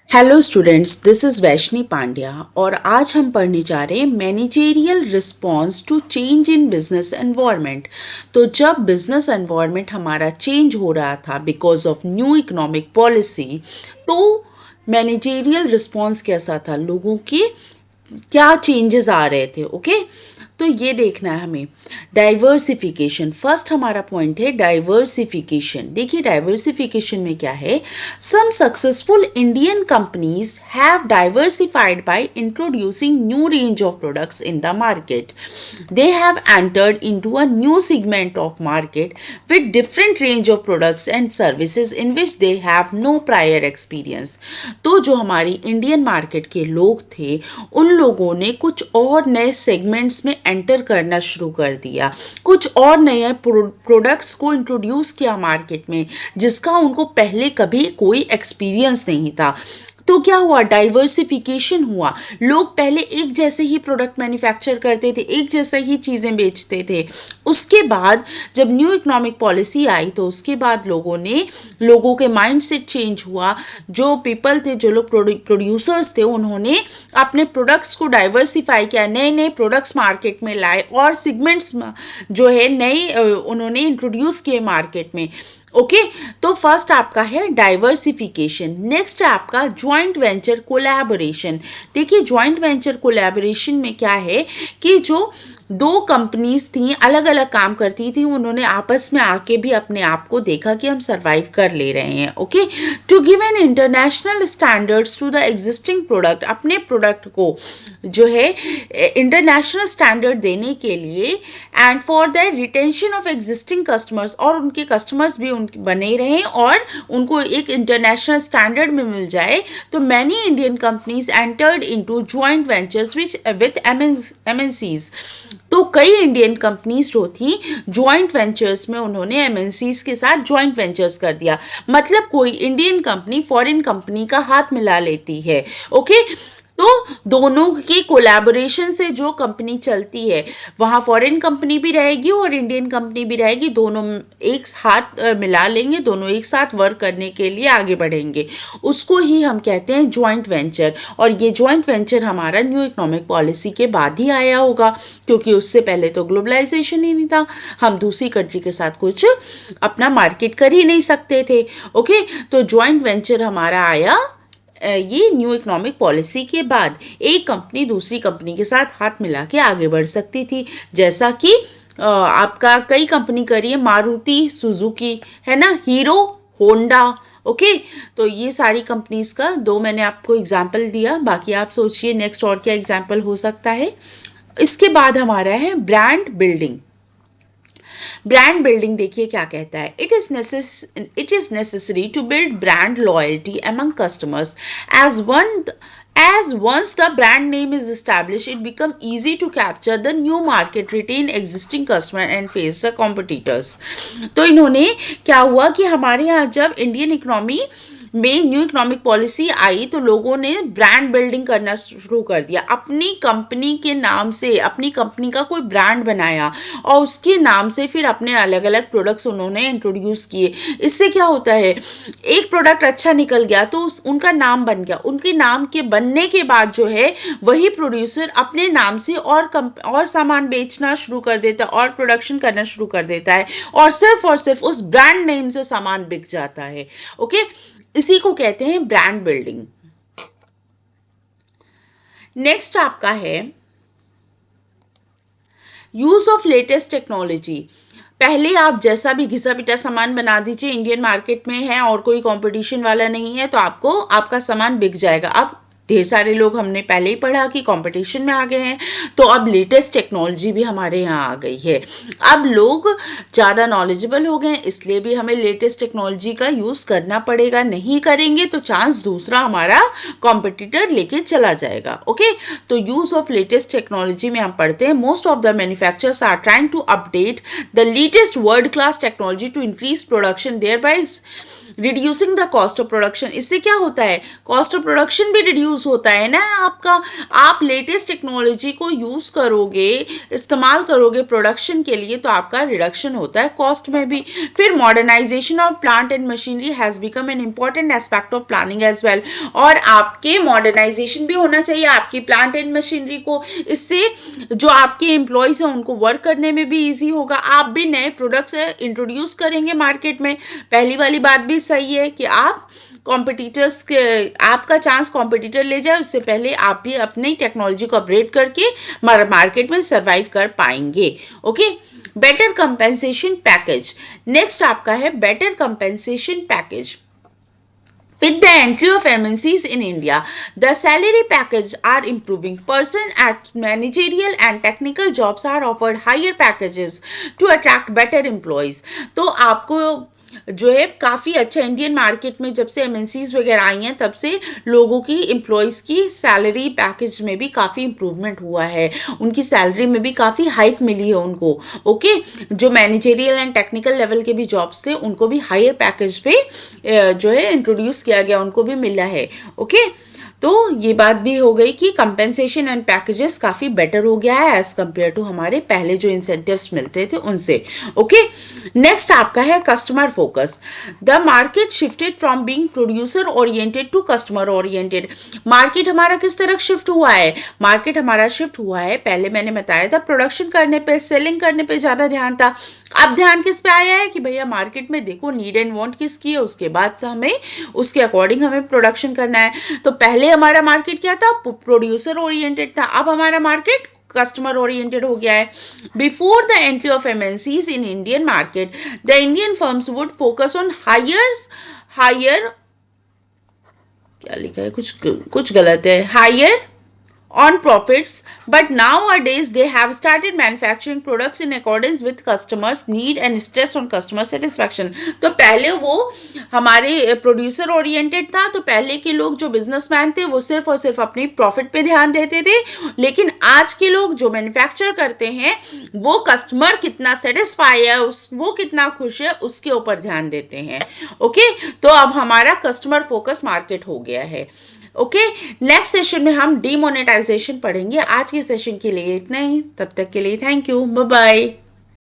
Hello students, this is Vaishni Pandya और आज हम पढ़ने जा रहे हैं managerial response to change in business environment. तो जब बिजनेस एनवायरनमेंट हमारा चेंज हो रहा था because of new economic policy, तो मैनेजेरियल रिस्पॉन्स कैसा था, लोगों के क्या चेंजेस आ रहे थे। ओके, तो ये देखना है हमें। डाइवर्सिफिकेशन फर्स्ट हमारा पॉइंट है, डाइवर्सिफिकेशन। देखिए डाइवर्सिफिकेशन में क्या है, some successful Indian companies have diversified by introducing new range of products in the market. They have entered into a new segment of market with different range of products and services in which they have no prior experience। तो जो हमारी Indian market के लोग थे, उन लोगों ने कुछ और नए सेगमेंट्स में एंटर करना शुरू कर दिया, कुछ और नए प्रोडक्ट्स को इंट्रोड्यूस किया मार्केट में, जिसका उनको पहले कभी कोई एक्सपीरियंस नहीं था। तो क्या हुआ, डाइवर्सिफिकेशन हुआ। लोग पहले एक जैसे ही प्रोडक्ट मैन्युफैक्चर करते थे, एक जैसे ही चीज़ें बेचते थे। उसके बाद जब न्यू इकोनॉमिक पॉलिसी आई, तो उसके बाद लोगों के माइंड सेट चेंज हुआ। जो पीपल थे, जो लोग प्रोड्यूसर्स थे, उन्होंने अपने प्रोडक्ट्स को डाइवर्सिफाई किया, नए नए प्रोडक्ट्स मार्केट में लाए और सिगमेंट्स जो है नए उन्होंने इंट्रोड्यूस किए मार्केट में। ओके, तो फर्स्ट आपका है डाइवर्सिफिकेशन। नेक्स्ट है आपका ज्वाइंट वेंचर कोलैबोरेशन। देखिए ज्वाइंट वेंचर कोलैबोरेशन में क्या है कि जो दो कंपनीज थी, अलग अलग काम करती थी, उन्होंने आपस में आके भी अपने आप को देखा कि हम सरवाइव कर ले रहे हैं। Okay, to give an international standards to the existing product, अपने प्रोडक्ट को जो है इंटरनेशनल स्टैंडर्ड देने के लिए, and for the retention of existing customers, और उनके कस्टमर्स भी उनके बने रहें और उनको एक इंटरनेशनल स्टैंडर्ड में मिल जाए। तो many Indian companies entered into joint ventures with MNCs. तो कई इंडियन कंपनीज जो थी जॉइंट वेंचर्स में, उन्होंने एमएनसीज के साथ जॉइंट वेंचर्स कर दिया। मतलब कोई इंडियन कंपनी फॉरेन कंपनी का हाथ मिला लेती है। ओके, तो दोनों की कोलैबोरेशन से जो कंपनी चलती है, वहाँ फॉरेन कंपनी भी रहेगी और इंडियन कंपनी भी रहेगी, दोनों एक हाथ मिला लेंगे, दोनों एक साथ वर्क करने के लिए आगे बढ़ेंगे। उसको ही हम कहते हैं जॉइंट वेंचर। और ये जॉइंट वेंचर हमारा न्यू इकोनॉमिक पॉलिसी के बाद ही आया होगा, क्योंकि उससे पहले तो ग्लोबलाइजेशन ही नहीं था, हम दूसरी कंट्री के साथ कुछ अपना मार्केट कर ही नहीं सकते थे। ओके, तो जॉइंट वेंचर हमारा आया ये न्यू इकोनॉमिक पॉलिसी के बाद। एक कंपनी दूसरी कंपनी के साथ हाथ मिला के आगे बढ़ सकती थी, जैसा कि आपका कई कंपनी करी है, मारुति सुजुकी है ना, हीरो होंडा। ओके, तो ये सारी कंपनीज का दो मैंने आपको एग्जाम्पल दिया, बाकी आप सोचिए नेक्स्ट और क्या एग्जाम्पल हो सकता है। इसके बाद हमारा है ब्रांड बिल्डिंग। ब्रांड बिल्डिंग देखिए क्या कहता है, it is necessary to build brand loyalty among customers as once the brand name is established, it become easy to capture the new market, retain existing customer and face the competitors। तो इन्होंने क्या हुआ कि हमारे यहाँ जब Indian economy में new economic policy आई, तो लोगों ने ब्रांड बिल्डिंग करना शुरू कर दिया। अपनी कंपनी के नाम से अपनी कंपनी का कोई ब्रांड बनाया और उसके नाम से फिर अपने अलग अलग प्रोडक्ट्स उन्होंने इंट्रोड्यूस किए। इससे क्या होता है, एक प्रोडक्ट अच्छा निकल गया तो उनका नाम बन गया। उनके नाम के बनने के बाद जो है वही प्रोड्यूसर अपने नाम से और सामान बेचना शुरू कर देता है और प्रोडक्शन करना शुरू कर देता है, और सिर्फ उस ब्रांड नेम से सामान बिक जाता है। ओके, इसी को कहते हैं ब्रांड बिल्डिंग। नेक्स्ट आपका है यूज ऑफ लेटेस्ट टेक्नोलॉजी। पहले आप जैसा भी घिसा पिटा सामान बना दीजिए, इंडियन मार्केट में है और कोई कंपटीशन वाला नहीं है, तो आपको आपका सामान बिक जाएगा। अब ढेर सारे लोग, हमने पहले ही पढ़ा कि कंपटीशन में आ गए हैं, तो अब लेटेस्ट टेक्नोलॉजी भी हमारे यहाँ आ गई है। अब लोग ज़्यादा नॉलेजेबल हो गए हैं, इसलिए भी हमें लेटेस्ट टेक्नोलॉजी का यूज़ करना पड़ेगा। नहीं करेंगे तो चांस दूसरा हमारा कॉम्पिटिटर लेके चला जाएगा। ओके, तो यूज़ ऑफ लेटेस्ट टेक्नोलॉजी में हम पढ़ते हैं, most of the manufacturers are trying to update the latest world class technology to increase production, thereby reducing the cost of production, इससे क्या होता है, कॉस्ट ऑफ प्रोडक्शन भी रिड्यूस होता है ना आपका। आप लेटेस्ट टेक्नोलॉजी को यूज़ करोगे, इस्तेमाल करोगे प्रोडक्शन के लिए, तो आपका रिडक्शन होता है कॉस्ट में भी। फिर modernisation of plant and machinery has become an important aspect of planning as well, और आपके मॉडर्नाइजेशन भी होना चाहिए आपकी प्लांट एंड मशीनरी को। इससे जो आपके एम्प्लॉयज़ हैं उनको वर्क करने में भी ईजी होगा। आप भी नए प्रोडक्ट्स इंट्रोड्यूस करेंगे मार्केट में। पहली वाली बात भी सही है कि आप कॉम्पिटिटर्स के, आपका चांस कॉम्पिटिटर ले जाए उससे पहले आप भी अपनी टेक्नोलॉजी को अपग्रेड करके मार्केट में सर्वाइव कर पाएंगे। Okay, better compensation package, next आपका है better compensation package. With the entry of MNCs in India, the salary package are improving. Persons at managerial and technical jobs are offered higher packages to attract better employees. तो आपको जो है काफ़ी अच्छा Indian market में जब से MNCs वगैरह आई हैं तब से लोगों की, एम्प्लॉयज़ की सैलरी पैकेज में भी काफ़ी इम्प्रूवमेंट हुआ है, उनकी सैलरी में भी काफ़ी हाइक मिली है उनको। ओके, जो मैनेजेरियल एंड टेक्निकल लेवल के भी जॉब्स थे उनको भी हायर पैकेज पे जो है इंट्रोड्यूस किया गया, उनको भी मिला है। ओके, तो ये बात भी हो गई कि कंपेंसेशन एंड पैकेजेस काफ़ी बेटर हो गया है एज़ कम्पेयर टू हमारे पहले जो इंसेंटिव्स मिलते थे उनसे। ओके, नेक्स्ट आपका है customer focus. The market shifted from being producer oriented to customer oriented. Market हमारा किस तरह शिफ्ट हुआ है, मार्केट हमारा शिफ्ट हुआ है, पहले मैंने बताया था प्रोडक्शन करने पे, सेलिंग करने पे ज़्यादा ध्यान था। अब ध्यान किस पे आया है कि भैया मार्केट में देखो नीड एंड वांट किसकी है, उसके बाद से हमें उसके अकॉर्डिंग हमें प्रोडक्शन करना है। तो पहले हमारा मार्केट क्या था, प्रोड्यूसर ओरिएंटेड था, अब हमारा मार्केट कस्टमर ओरिएंटेड हो गया है। Before the entry of MNCs in Indian market, the Indian firms would focus on higher क्या लिखा है, कुछ गलत है, higher on profits, but nowadays they have started manufacturing products in accordance with customers need and stress on customer satisfaction. तो पहले वो हमारे प्रोड्यूसर ओरिएंटेड था, तो पहले के लोग जो बिजनेसमैन थे वो सिर्फ और सिर्फ अपनी प्रॉफिट पे ध्यान देते थे, लेकिन आज के लोग जो मैन्युफैक्चर करते हैं वो कस्टमर कितना सेटिस्फाई है, वो कितना खुश है उसके ऊपर ध्यान देते हैं। ओके, तो अब हमारा कस्टमर फोकस मार्केट हो गया है। ओके, नेक्स्ट सेशन में हम डीमोनेटाइजेशन पढ़ेंगे। आज के सेशन के लिए इतना ही, तब तक के लिए थैंक यू, बाय बाय।